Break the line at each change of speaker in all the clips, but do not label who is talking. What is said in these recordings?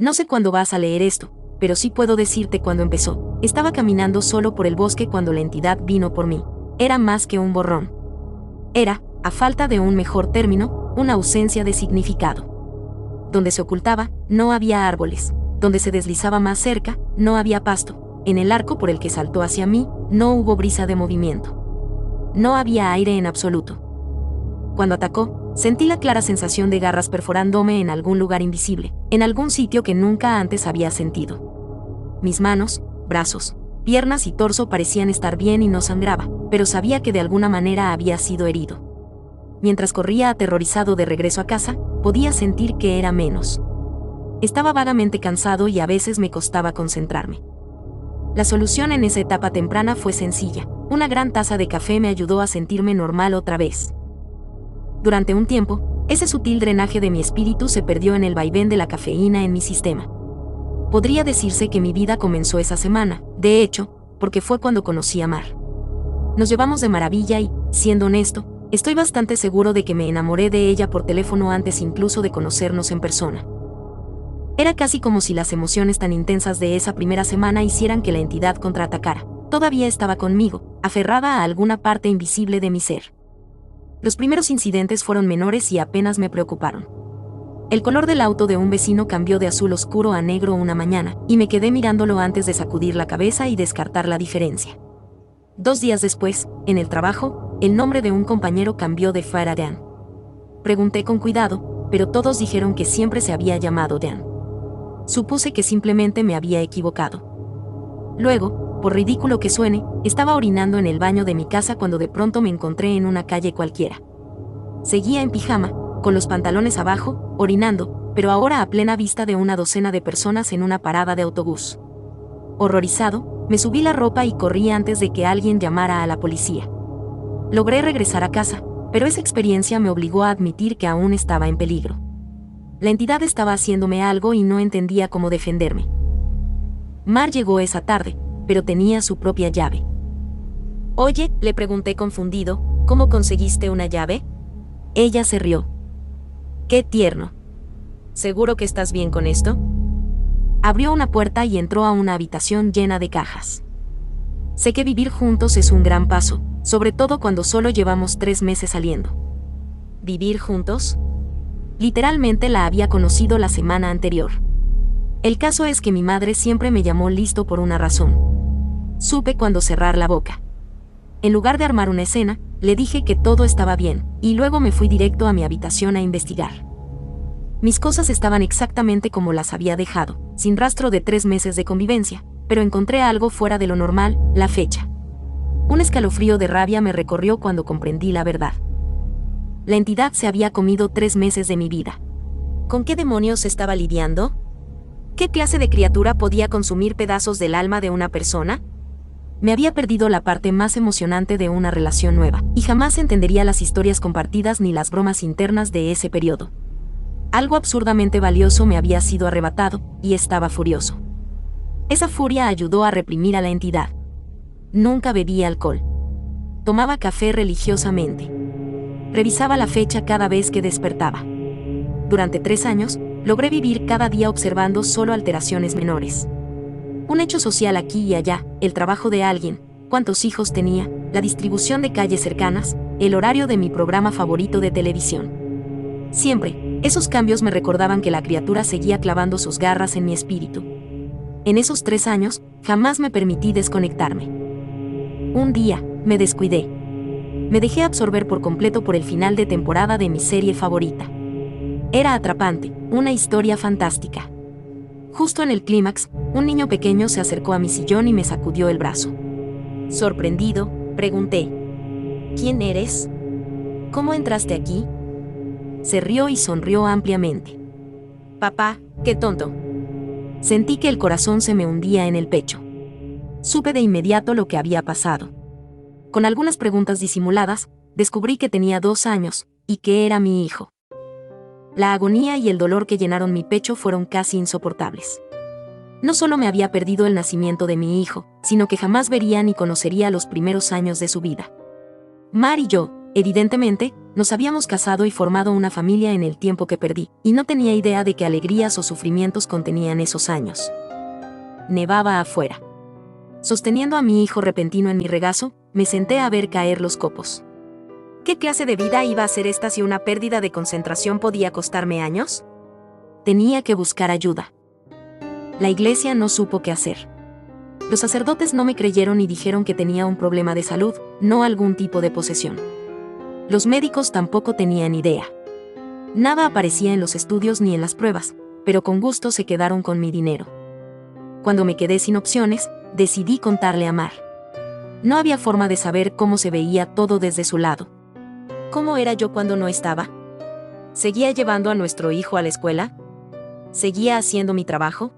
No sé cuándo vas a leer esto, pero sí puedo decirte cuándo empezó. Estaba caminando solo por el bosque cuando la entidad vino por mí. Era más que un borrón. Era, a falta de un mejor término, una ausencia de significado. Donde se ocultaba, no había árboles. Donde se deslizaba más cerca, no había pasto. En el arco por el que saltó hacia mí, no hubo brisa de movimiento. No había aire en absoluto. Cuando atacó, sentí la clara sensación de garras perforándome en algún lugar invisible, en algún sitio que nunca antes había sentido. Mis manos, brazos, piernas y torso parecían estar bien y no sangraba, pero sabía que de alguna manera había sido herido. Mientras corría aterrorizado de regreso a casa, podía sentir que era menos. Estaba vagamente cansado y a veces me costaba concentrarme. La solución en esa etapa temprana fue sencilla. Una gran taza de café me ayudó a sentirme normal otra vez. Durante un tiempo, ese sutil drenaje de mi espíritu se perdió en el vaivén de la cafeína en mi sistema. Podría decirse que mi vida comenzó esa semana, de hecho, porque fue cuando conocí a Mar. Nos llevamos de maravilla y, siendo honesto, estoy bastante seguro de que me enamoré de ella por teléfono antes incluso de conocernos en persona. Era casi como si las emociones tan intensas de esa primera semana hicieran que la entidad contraatacara. Todavía estaba conmigo, aferrada a alguna parte invisible de mi ser. Los primeros incidentes fueron menores y apenas me preocuparon. El color del auto de un vecino cambió de azul oscuro a negro una mañana, y me quedé mirándolo antes de sacudir la cabeza y descartar la diferencia. 2 días después, en el trabajo, el nombre de un compañero cambió de Farah a Dan. Pregunté con cuidado, pero todos dijeron que siempre se había llamado Dan. Supuse que simplemente me había equivocado. Luego, por ridículo que suene, estaba orinando en el baño de mi casa cuando de pronto me encontré en una calle cualquiera. Seguía en pijama, con los pantalones abajo, orinando, pero ahora a plena vista de una docena de personas en una parada de autobús. Horrorizado, me subí la ropa y corrí antes de que alguien llamara a la policía. Logré regresar a casa, pero esa experiencia me obligó a admitir que aún estaba en peligro. La entidad estaba haciéndome algo y no entendía cómo defenderme. Mar llegó esa tarde, pero tenía su propia llave. «Oye», le pregunté confundido, «¿cómo conseguiste una llave?» Ella se rió. «Qué tierno. ¿Seguro que estás bien con esto?» Abrió una puerta y entró a una habitación llena de cajas. «Sé que vivir juntos es un gran paso, sobre todo cuando solo llevamos 3 meses saliendo». ¿Vivir juntos? Literalmente la había conocido la semana anterior. El caso es que mi madre siempre me llamó listo por una razón. Supe cuándo cerrar la boca. En lugar de armar una escena, le dije que todo estaba bien, y luego me fui directo a mi habitación a investigar. Mis cosas estaban exactamente como las había dejado, sin rastro de 3 meses de convivencia, pero encontré algo fuera de lo normal: la fecha. Un escalofrío de rabia me recorrió cuando comprendí la verdad. La entidad se había comido 3 meses de mi vida. ¿Con qué demonios estaba lidiando? ¿Qué clase de criatura podía consumir pedazos del alma de una persona? Me había perdido la parte más emocionante de una relación nueva, y jamás entendería las historias compartidas ni las bromas internas de ese periodo. Algo absurdamente valioso me había sido arrebatado, y estaba furioso. Esa furia ayudó a reprimir a la entidad. Nunca bebía alcohol. Tomaba café religiosamente. Revisaba la fecha cada vez que despertaba. Durante 3 años, logré vivir cada día observando solo alteraciones menores. Un hecho social aquí y allá, el trabajo de alguien, cuántos hijos tenía, la distribución de calles cercanas, el horario de mi programa favorito de televisión. Siempre, esos cambios me recordaban que la criatura seguía clavando sus garras en mi espíritu. En esos 3 años, jamás me permití desconectarme. Un día, me descuidé. Me dejé absorber por completo por el final de temporada de mi serie favorita. Era atrapante, una historia fantástica. Justo en el clímax, un niño pequeño se acercó a mi sillón y me sacudió el brazo. Sorprendido, pregunté: ¿Quién eres? ¿Cómo entraste aquí? Se rió y sonrió ampliamente. Papá, qué tonto. Sentí que el corazón se me hundía en el pecho. Supe de inmediato lo que había pasado. Con algunas preguntas disimuladas, descubrí que tenía 2 años, y que era mi hijo. La agonía y el dolor que llenaron mi pecho fueron casi insoportables. No solo me había perdido el nacimiento de mi hijo, sino que jamás vería ni conocería los primeros años de su vida. Mar y yo, evidentemente, Nos habíamos casado y formado una familia en el tiempo que perdí, y no tenía idea de qué alegrías o sufrimientos contenían esos años. Nevaba afuera. Sosteniendo a mi hijo repentino en mi regazo, me senté a ver caer los copos. ¿Qué clase de vida iba a ser esta si una pérdida de concentración podía costarme años? Tenía que buscar ayuda. La iglesia no supo qué hacer. Los sacerdotes no me creyeron y dijeron que tenía un problema de salud, no algún tipo de posesión. Los médicos tampoco tenían idea. Nada aparecía en los estudios ni en las pruebas, pero con gusto se quedaron con mi dinero. Cuando me quedé sin opciones, decidí contarle a Mar. No había forma de saber cómo se veía todo desde su lado. ¿Cómo era yo cuando no estaba? ¿Seguía llevando a nuestro hijo a la escuela? ¿Seguía haciendo mi trabajo?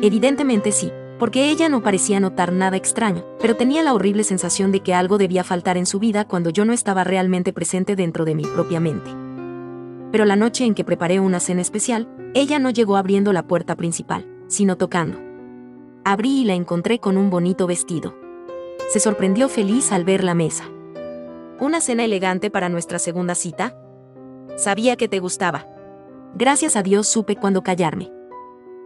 Evidentemente sí, porque ella no parecía notar nada extraño, pero tenía la horrible sensación de que algo debía faltar en su vida cuando yo no estaba realmente presente dentro de mi propia mente. Pero la noche en que preparé una cena especial, ella no llegó abriendo la puerta principal, sino tocando. Abrí y la encontré con un bonito vestido. Se sorprendió feliz al ver la mesa. ¿Una cena elegante para nuestra segunda cita? Sabía que te gustaba. Gracias a Dios supe cuándo callarme.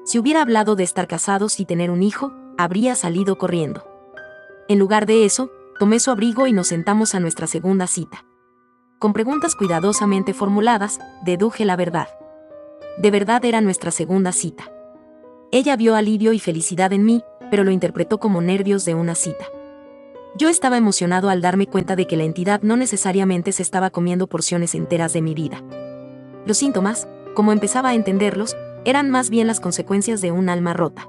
Si hubiera hablado de estar casados y tener un hijo, habría salido corriendo. En lugar de eso, tomé su abrigo y nos sentamos a nuestra segunda cita. Con preguntas cuidadosamente formuladas, deduje la verdad. De verdad era nuestra segunda cita. Ella vio alivio y felicidad en mí, pero lo interpretó como nervios de una cita. Yo estaba emocionado al darme cuenta de que la entidad no necesariamente se estaba comiendo porciones enteras de mi vida. Los síntomas, como empezaba a entenderlos, eran más bien las consecuencias de un alma rota.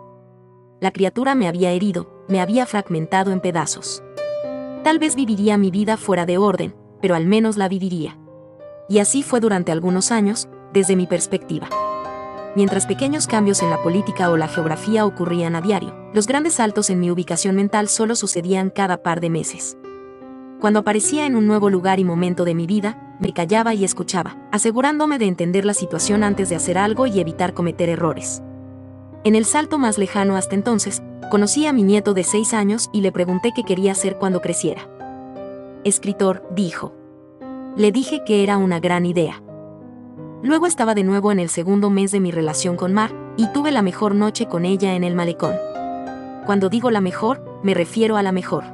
La criatura me había herido, me había fragmentado en pedazos. Tal vez viviría mi vida fuera de orden, pero al menos la viviría. Y así fue durante algunos años, desde mi perspectiva. Mientras pequeños cambios en la política o la geografía ocurrían a diario, los grandes saltos en mi ubicación mental solo sucedían cada par de meses. Cuando aparecía en un nuevo lugar y momento de mi vida, me callaba y escuchaba, asegurándome de entender la situación antes de hacer algo y evitar cometer errores. En el salto más lejano hasta entonces, conocí a mi nieto de 6 años y le pregunté qué quería ser cuando creciera. Escritor, dijo. Le dije que era una gran idea. Luego estaba de nuevo en el segundo mes de mi relación con Mar, y tuve la mejor noche con ella en el malecón. Cuando digo la mejor, me refiero a la mejor.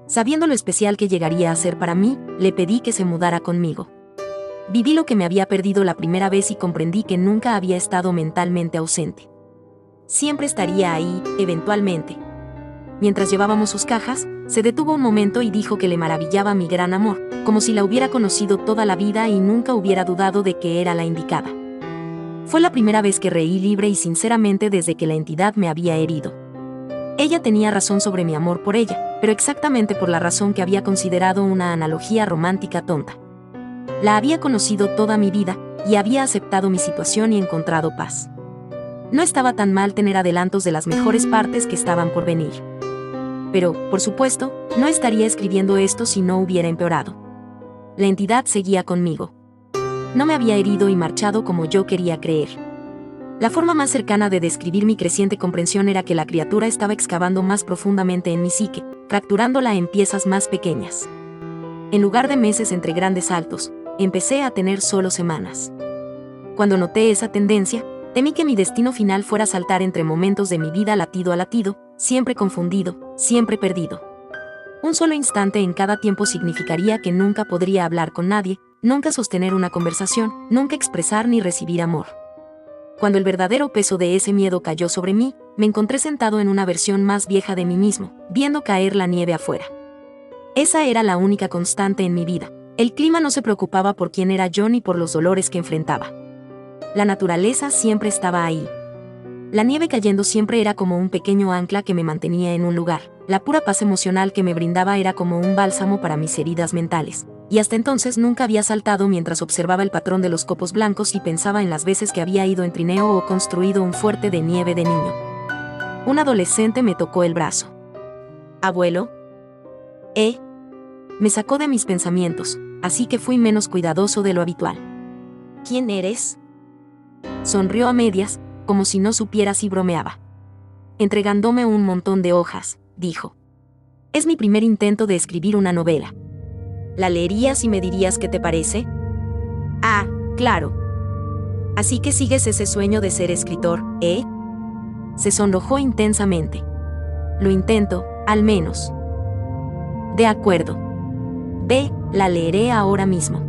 Sabiendo lo especial que llegaría a ser para mí, le pedí que se mudara conmigo. Viví lo que me había perdido la primera vez y comprendí que nunca había estado mentalmente ausente. Siempre estaría ahí, eventualmente. Mientras llevábamos sus cajas, se detuvo un momento y dijo que le maravillaba mi gran amor, como si la hubiera conocido toda la vida y nunca hubiera dudado de que era la indicada. Fue la primera vez que reí libre y sinceramente desde que la entidad me había herido. Ella tenía razón sobre mi amor por ella, pero exactamente por la razón que había considerado una analogía romántica tonta. La había conocido toda mi vida, y había aceptado mi situación y encontrado paz. No estaba tan mal tener adelantos de las mejores partes que estaban por venir. Pero, por supuesto, no estaría escribiendo esto si no hubiera empeorado. La entidad seguía conmigo. No me había herido y marchado como yo quería creer. La forma más cercana de describir mi creciente comprensión era que la criatura estaba excavando más profundamente en mi psique, fracturándola en piezas más pequeñas. En lugar de meses entre grandes saltos, empecé a tener solo semanas. Cuando noté esa tendencia, temí que mi destino final fuera saltar entre momentos de mi vida latido a latido, siempre confundido, siempre perdido. Un solo instante en cada tiempo significaría que nunca podría hablar con nadie, nunca sostener una conversación, nunca expresar ni recibir amor. Cuando el verdadero peso de ese miedo cayó sobre mí, me encontré sentado en una versión más vieja de mí mismo, viendo caer la nieve afuera. Esa era la única constante en mi vida. El clima no se preocupaba por quién era yo ni por los dolores que enfrentaba. La naturaleza siempre estaba ahí. La nieve cayendo siempre era como un pequeño ancla que me mantenía en un lugar. La pura paz emocional que me brindaba era como un bálsamo para mis heridas mentales. Y hasta entonces nunca había saltado mientras observaba el patrón de los copos blancos y pensaba en las veces que había ido en trineo o construido un fuerte de nieve de niño. Un adolescente me tocó el brazo. «Abuelo». Me sacó de mis pensamientos, así que fui menos cuidadoso de lo habitual. «¿Quién eres?». Sonrió a medias, como si no supiera si bromeaba. Entregándome un montón de hojas, dijo. «Es mi primer intento de escribir una novela. ¿La leerías y me dirías qué te parece? Ah, claro. Así que sigues ese sueño de ser escritor, ¿eh? Se sonrojó intensamente. Lo intento, al menos. De acuerdo. Ve, la leeré ahora mismo.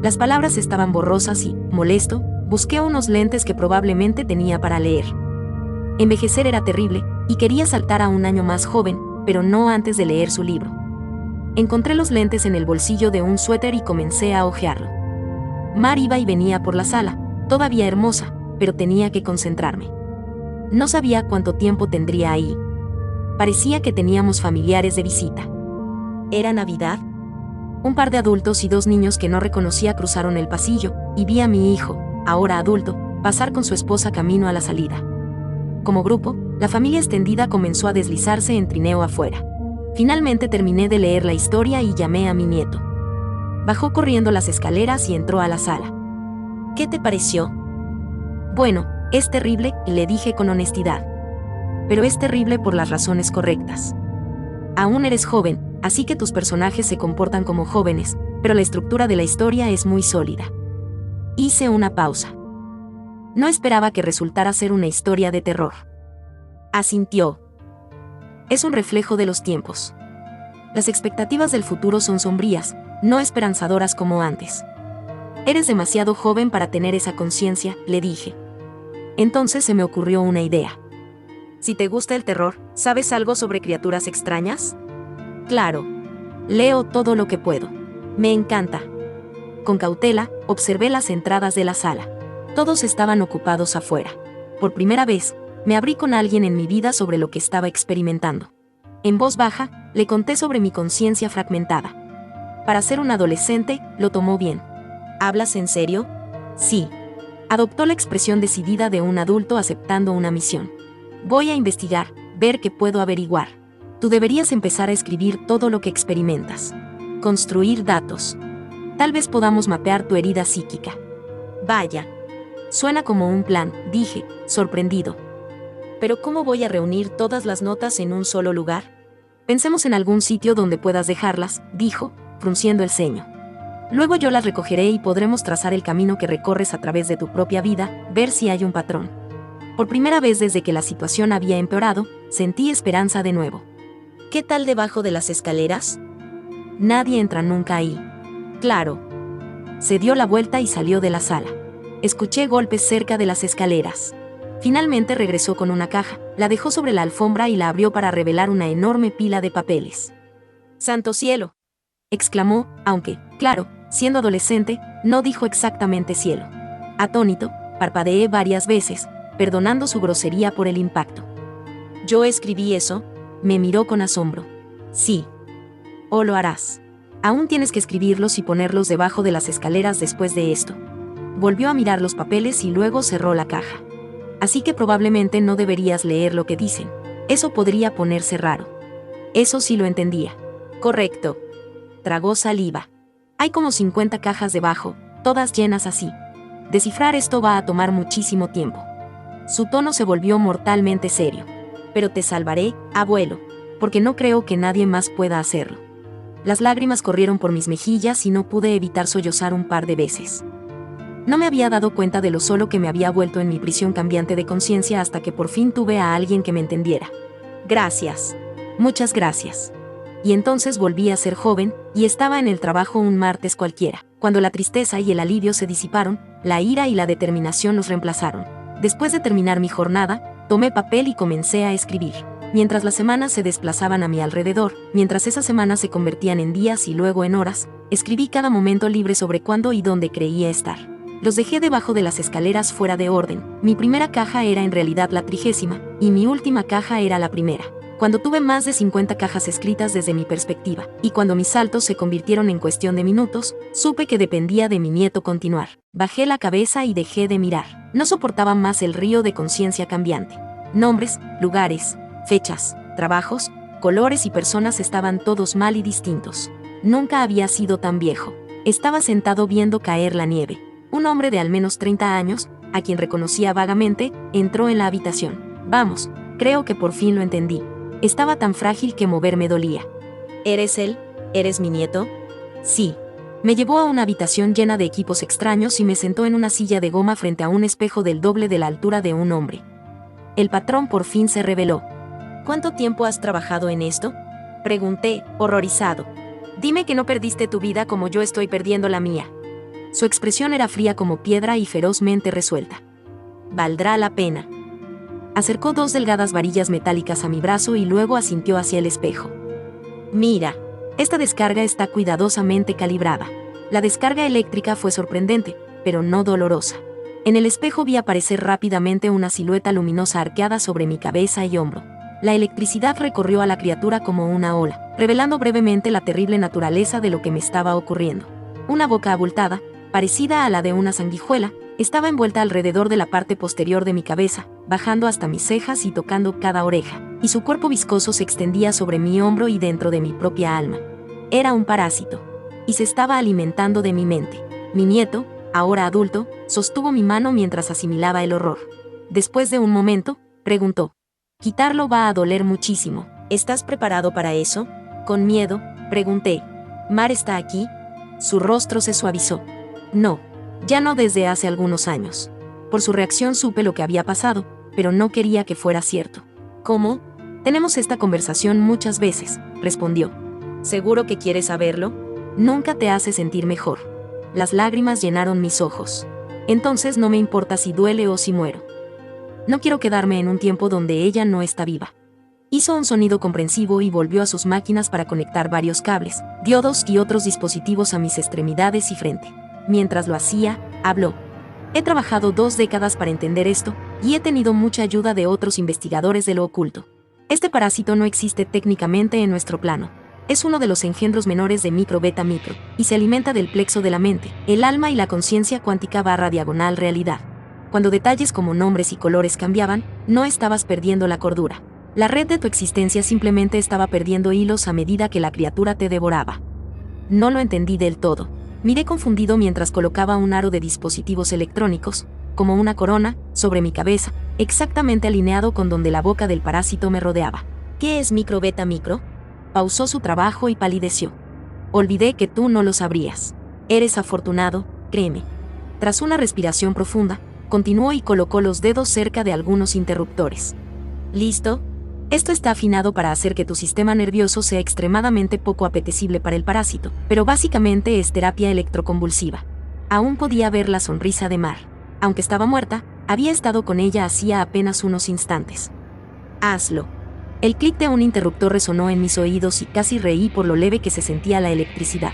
Las palabras estaban borrosas y, molesto, busqué unos lentes que probablemente tenía para leer. Envejecer era terrible, y quería saltar a un año más joven, pero no antes de leer su libro. Encontré los lentes en el bolsillo de un suéter y comencé a hojearlo. Mar iba y venía por la sala, todavía hermosa, pero tenía que concentrarme. No sabía cuánto tiempo tendría ahí. Parecía que teníamos familiares de visita. ¿Era Navidad? Un par de adultos y 2 niños que no reconocía cruzaron el pasillo, y vi a mi hijo, ahora adulto, pasar con su esposa camino a la salida. Como grupo, la familia extendida comenzó a deslizarse en trineo afuera. Finalmente terminé de leer la historia y llamé a mi nieto. Bajó corriendo las escaleras y entró a la sala. ¿Qué te pareció? Bueno, es terrible, le dije con honestidad. Pero es terrible por las razones correctas. Aún eres joven, así que tus personajes se comportan como jóvenes, pero la estructura de la historia es muy sólida. Hice una pausa. No esperaba que resultara ser una historia de terror. Asintió. Es un reflejo de los tiempos. Las expectativas del futuro son sombrías, no esperanzadoras como antes. Eres demasiado joven para tener esa conciencia, le dije. Entonces se me ocurrió una idea. Si te gusta el terror, ¿sabes algo sobre criaturas extrañas? Claro. Leo todo lo que puedo. Me encanta. Con cautela, observé las entradas de la sala. Todos estaban ocupados afuera. Por primera vez, me abrí con alguien en mi vida sobre lo que estaba experimentando. En voz baja, le conté sobre mi conciencia fragmentada. Para ser un adolescente, lo tomó bien. ¿Hablas en serio? Sí. Adoptó la expresión decidida de un adulto aceptando una misión. Voy a investigar, ver qué puedo averiguar. Tú deberías empezar a escribir todo lo que experimentas. Construir datos. Tal vez podamos mapear tu herida psíquica. Vaya. Suena como un plan, dije, sorprendido. ¿Pero cómo voy a reunir todas las notas en un solo lugar? Pensemos en algún sitio donde puedas dejarlas, dijo, frunciendo el ceño. Luego yo las recogeré y podremos trazar el camino que recorres a través de tu propia vida, ver si hay un patrón. Por primera vez desde que la situación había empeorado, sentí esperanza de nuevo. ¿Qué tal debajo de las escaleras? Nadie entra nunca ahí. Claro. Se dio la vuelta y salió de la sala. Escuché golpes cerca de las escaleras. Finalmente regresó con una caja, la dejó sobre la alfombra y la abrió para revelar una enorme pila de papeles. ¡Santo cielo!, exclamó, aunque, claro, siendo adolescente, no dijo exactamente cielo. Atónito, parpadeé varias veces, perdonando su grosería por el impacto. ¿Yo escribí eso? Me miró con asombro. Sí. O lo harás. Aún tienes que escribirlos y ponerlos debajo de las escaleras después de esto. Volvió a mirar los papeles y luego cerró la caja. Así que probablemente no deberías leer lo que dicen. Eso podría ponerse raro. Eso sí lo entendía. Correcto. Tragó saliva. Hay como 50 cajas debajo, todas llenas así. Descifrar esto va a tomar muchísimo tiempo. Su tono se volvió mortalmente serio. Pero te salvaré, abuelo, porque no creo que nadie más pueda hacerlo. Las lágrimas corrieron por mis mejillas y no pude evitar sollozar un par de veces. No me había dado cuenta de lo solo que me había vuelto en mi prisión cambiante de conciencia hasta que por fin tuve a alguien que me entendiera. Gracias. Muchas gracias. Y entonces volví a ser joven, y estaba en el trabajo un martes cualquiera. Cuando la tristeza y el alivio se disiparon, la ira y la determinación los reemplazaron. Después de terminar mi jornada, tomé papel y comencé a escribir. Mientras las semanas se desplazaban a mi alrededor, mientras esas semanas se convertían en días y luego en horas, escribí cada momento libre sobre cuándo y dónde creía estar. Los dejé debajo de las escaleras fuera de orden. Mi primera caja era en realidad la 30ª, y mi última caja era la primera. Cuando tuve más de 50 cajas escritas desde mi perspectiva, y cuando mis saltos se convirtieron en cuestión de minutos, supe que dependía de mi nieto continuar. Bajé la cabeza y dejé de mirar. No soportaba más el río de conciencia cambiante. Nombres, lugares, fechas, trabajos, colores y personas estaban todos mal y distintos. Nunca había sido tan viejo. Estaba sentado viendo caer la nieve. Un hombre de al menos 30 años, a quien reconocía vagamente, entró en la habitación. Vamos, creo que por fin lo entendí. Estaba tan frágil que moverme dolía. ¿Eres él? ¿Eres mi nieto? Sí. Me llevó a una habitación llena de equipos extraños y me sentó en una silla de goma frente a un espejo del doble de la altura de un hombre. El patrón por fin se reveló. ¿Cuánto tiempo has trabajado en esto? Pregunté, horrorizado. Dime que no perdiste tu vida como yo estoy perdiendo la mía. Su expresión era fría como piedra y ferozmente resuelta. Valdrá la pena. Acercó 2 delgadas varillas metálicas a mi brazo y luego asintió hacia el espejo. Mira, esta descarga está cuidadosamente calibrada. La descarga eléctrica fue sorprendente, pero no dolorosa. En el espejo vi aparecer rápidamente una silueta luminosa arqueada sobre mi cabeza y hombro. La electricidad recorrió a la criatura como una ola, revelando brevemente la terrible naturaleza de lo que me estaba ocurriendo. Una boca abultada, parecida a la de una sanguijuela, estaba envuelta alrededor de la parte posterior de mi cabeza, bajando hasta mis cejas y tocando cada oreja, y su cuerpo viscoso se extendía sobre mi hombro y dentro de mi propia alma. Era un parásito, y se estaba alimentando de mi mente. Mi nieto, ahora adulto, sostuvo mi mano mientras asimilaba el horror. Después de un momento, preguntó: «Quitarlo va a doler muchísimo. ¿Estás preparado para eso?» Con miedo, pregunté: «¿Mar está aquí?» Su rostro se suavizó. «No, ya no desde hace algunos años». Por su reacción supe lo que había pasado, pero no quería que fuera cierto. «¿Cómo? Tenemos esta conversación muchas veces», respondió. «¿Seguro que quieres saberlo? Nunca te hace sentir mejor». Las lágrimas llenaron mis ojos. «Entonces no me importa si duele o si muero. No quiero quedarme en un tiempo donde ella no está viva». Hizo un sonido comprensivo y volvió a sus máquinas para conectar varios cables, diodos y otros dispositivos a mis extremidades y frente. Mientras lo hacía, habló: «He trabajado 2 décadas para entender esto, y he tenido mucha ayuda de otros investigadores de lo oculto. Este parásito no existe técnicamente en nuestro plano. Es uno de los engendros menores de micro beta micro, y se alimenta del plexo de la mente, el alma y la conciencia cuántica / realidad. Cuando detalles como nombres y colores cambiaban, no estabas perdiendo la cordura. La red de tu existencia simplemente estaba perdiendo hilos a medida que la criatura te devoraba». No lo entendí del todo. Miré confundido mientras colocaba un aro de dispositivos electrónicos, como una corona, sobre mi cabeza, exactamente alineado con donde la boca del parásito me rodeaba. «¿Qué es micro beta micro?» Pausó su trabajo y palideció. «Olvidé que tú no lo sabrías. Eres afortunado, créeme». Tras una respiración profunda, continuó y colocó los dedos cerca de algunos interruptores. «¿Listo? Esto está afinado para hacer que tu sistema nervioso sea extremadamente poco apetecible para el parásito, pero básicamente es terapia electroconvulsiva». Aún podía ver la sonrisa de Mar. Aunque estaba muerta, había estado con ella hacía apenas unos instantes. «Hazlo». El clic de un interruptor resonó en mis oídos y casi reí por lo leve que se sentía la electricidad.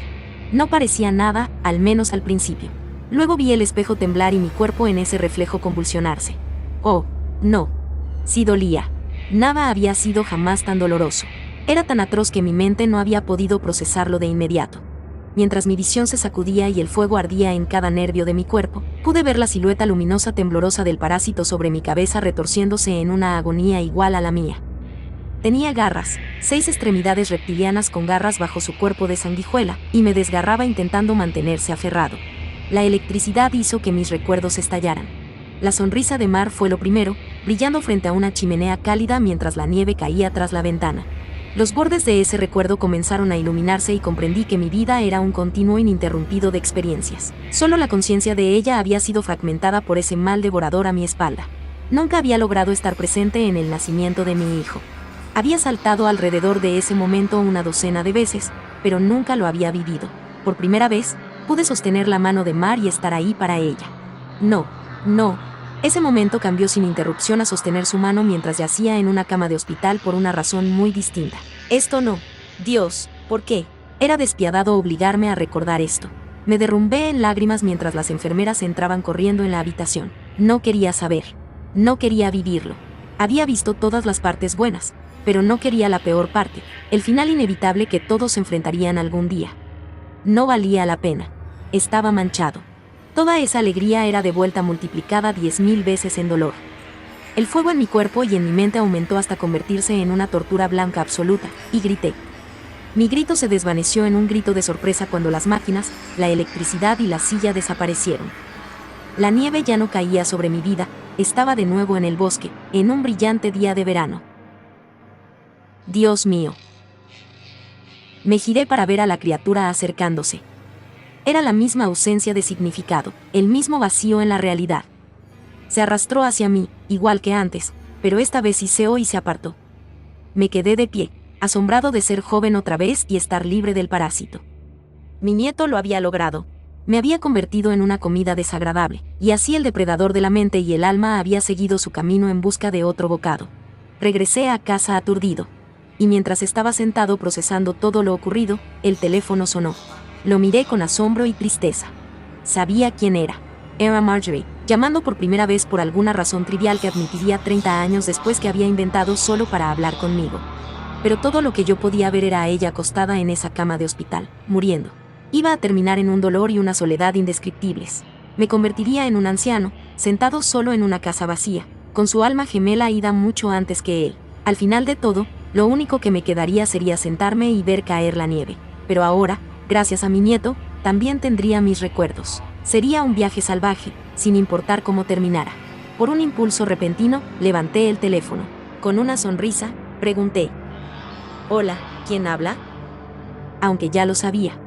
No parecía nada, al menos al principio. Luego vi el espejo temblar y mi cuerpo en ese reflejo convulsionarse. Oh, no. Sí dolía. Nada había sido jamás tan doloroso. Era tan atroz que mi mente no había podido procesarlo de inmediato. Mientras mi visión se sacudía y el fuego ardía en cada nervio de mi cuerpo, pude ver la silueta luminosa temblorosa del parásito sobre mi cabeza retorciéndose en una agonía igual a la mía. Tenía garras, 6 extremidades reptilianas con garras bajo su cuerpo de sanguijuela, y me desgarraba intentando mantenerse aferrado. La electricidad hizo que mis recuerdos estallaran. La sonrisa de Mar fue lo primero, brillando frente a una chimenea cálida mientras la nieve caía tras la ventana. Los bordes de ese recuerdo comenzaron a iluminarse y comprendí que mi vida era un continuo ininterrumpido de experiencias. Solo la conciencia de ella había sido fragmentada por ese mal devorador a mi espalda. Nunca había logrado estar presente en el nacimiento de mi hijo. Había saltado alrededor de ese momento una docena de veces, pero nunca lo había vivido. Por primera vez, pude sostener la mano de Mar y estar ahí para ella. No. Ese momento cambió sin interrupción a sostener su mano mientras yacía en una cama de hospital por una razón muy distinta. Esto no. Dios, ¿por qué? Era despiadado obligarme a recordar esto. Me derrumbé en lágrimas mientras las enfermeras entraban corriendo en la habitación. No quería saber. No quería vivirlo. Había visto todas las partes buenas, pero no quería la peor parte, el final inevitable que todos enfrentarían algún día. No valía la pena. Estaba manchado. Toda esa alegría era de vuelta multiplicada 10.000 veces en dolor. El fuego en mi cuerpo y en mi mente aumentó hasta convertirse en una tortura blanca absoluta, y grité. Mi grito se desvaneció en un grito de sorpresa cuando las máquinas, la electricidad y la silla desaparecieron. La nieve ya no caía sobre mi vida, estaba de nuevo en el bosque, en un brillante día de verano. Dios mío. Me giré para ver a la criatura acercándose. Era la misma ausencia de significado, el mismo vacío en la realidad. Se arrastró hacia mí, igual que antes, pero esta vez hiceó y se apartó. Me quedé de pie, asombrado de ser joven otra vez y estar libre del parásito. Mi nieto lo había logrado. Me había convertido en una comida desagradable, y así el depredador de la mente y el alma había seguido su camino en busca de otro bocado. Regresé a casa aturdido. Y mientras estaba sentado procesando todo lo ocurrido, el teléfono sonó. Lo miré con asombro y tristeza. Sabía quién era. Era Marjorie, llamando por primera vez por alguna razón trivial que admitiría 30 años después que había inventado solo para hablar conmigo. Pero todo lo que yo podía ver era a ella acostada en esa cama de hospital, muriendo. Iba a terminar en un dolor y una soledad indescriptibles. Me convertiría en un anciano, sentado solo en una casa vacía, con su alma gemela ida mucho antes que él. Al final de todo, lo único que me quedaría sería sentarme y ver caer la nieve. Pero ahora, gracias a mi nieto, también tendría mis recuerdos. Sería un viaje salvaje, sin importar cómo terminara. Por un impulso repentino, levanté el teléfono. Con una sonrisa, pregunté: «Hola, ¿quién habla?». Aunque ya lo sabía.